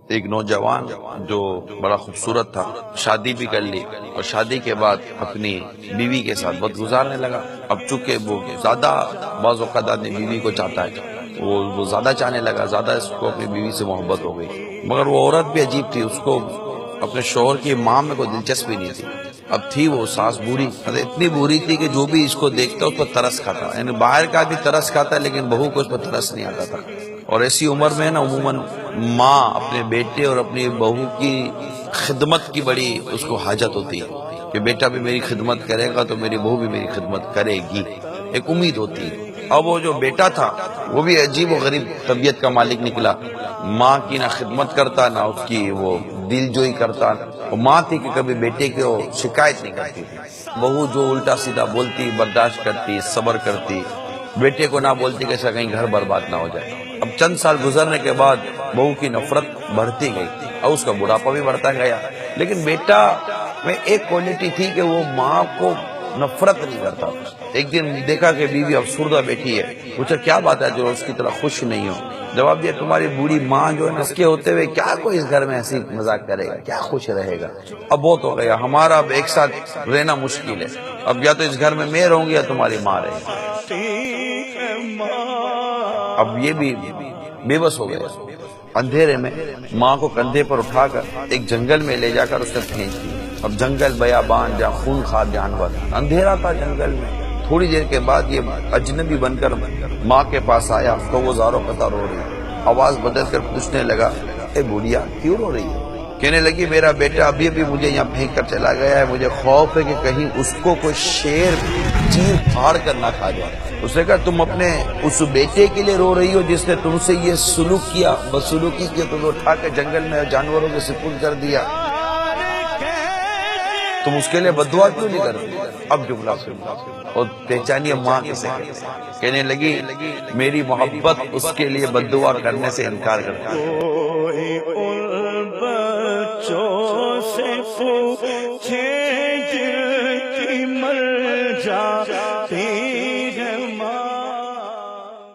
ایک نوجوان جو بڑا خوبصورت تھا، شادی بھی کر لی اور شادی کے بعد اپنی بیوی کے ساتھ وقت گزارنے لگا۔ اب چونکہ وہ زیادہ بعض اوقات آدمی بیوی کو چاہتا ہے، وہ زیادہ چاہنے لگا، زیادہ اس کو اپنی بیوی سے محبت ہو گئی۔ مگر وہ عورت بھی عجیب تھی، اس کو اپنے شوہر کی ماں میں کوئی دلچسپی نہیں تھی۔ اب تھی وہ ساس بوڑھی، اتنی بوڑھی تھی کہ جو بھی اس کو دیکھتا اس پر ترس کھاتا، یعنی باہر کا بھی ترس کھاتا لیکن بہو کو اس پر ترس نہیں آتا تھا۔ اور ایسی عمر میں نا عموماً ماں اپنے بیٹے اور اپنی بہو کی خدمت کی بڑی اس کو حاجت ہوتی ہے کہ بیٹا بھی میری خدمت کرے گا تو میری بہو بھی میری خدمت کرے گی، ایک امید ہوتی ہے۔ اب وہ جو بیٹا تھا وہ بھی عجیب و غریب طبیعت کا مالک نکلا، ماں کی نہ خدمت کرتا نہ اس کی وہ دل جوئی کرتا۔ وہ ماں تھی کہ کبھی بیٹے کو شکایت نہیں کرتی تھی، بہو جو الٹا سیدھا بولتی برداشت کرتی، صبر کرتی، بیٹے کو نہ بولتی کہ ایسا کہیں گھر برباد نہ ہو جائے۔ اب چند سال گزرنے کے بعد بہو کی نفرت بڑھتی گئی اور اس کا بڑھاپا بھی بڑھتا گیا، لیکن بیٹا میں ایک کوالٹی تھی کہ وہ ماں کو نفرت نہیں کرتا۔ ایک دن دیکھا کہ بیوی افسردہ بیٹھی ہے، پوچھا کیا بات ہے جو اس کی طرح خوش نہیں ہو؟ جواب دیا تمہاری بوڑھی ماں جو ہے نا، اس کے ہوتے ہوئے کیا کوئی اس گھر میں ایسی مذاق کرے گا، کیا خوش رہے گا؟ اب بہت ہو گیا، ہمارا اب ایک ساتھ رہنا مشکل ہے، اب یا تو اس گھر میں میں رہوں گی یا تمہاری ماں رہے گی۔ اب یہ بھی بے بس ہو گیا، اندھیرے میں ماں کو کندھے پر اٹھا کر ایک جنگل میں لے جا کر اس نے پھینک دی۔ اب جنگل بیابان جہاں خونخوار جانور، اندھیرا تھا جنگل میں۔ تھوڑی دیر کے بعد یہ اجنبی بن کر ماں کے پاس آیا تو وہ زاروں قطار رو رہی، آواز بدل کر پوچھنے لگا اے بوڑھیا کیوں رو رہی ہے؟ کہنے لگی میرا بیٹا ابھی ابھی مجھے یہاں پھینک کر چلا گیا ہے، مجھے خوف ہے کہ کہیں اس کو کوئی شیر چیر پھاڑ کر نہ کھا جائے۔ اس نے کہا تم اپنے اس بیٹے کے لیے رو رہی ہو جس نے تم سے یہ سلوک کیا، بدسلوکی کی، تمہیں اٹھا کے جنگل میں جانوروں کے سپرد کر دیا، تم اس کے لیے بددعا کیوں نہیں کرتی؟ اب جملہ سنو اور پہچانی ماں کسے کہتے ہیں۔ کہنے لگی میری محبت اس کے لیے بددعا کرنے سے انکار کرتا ہے۔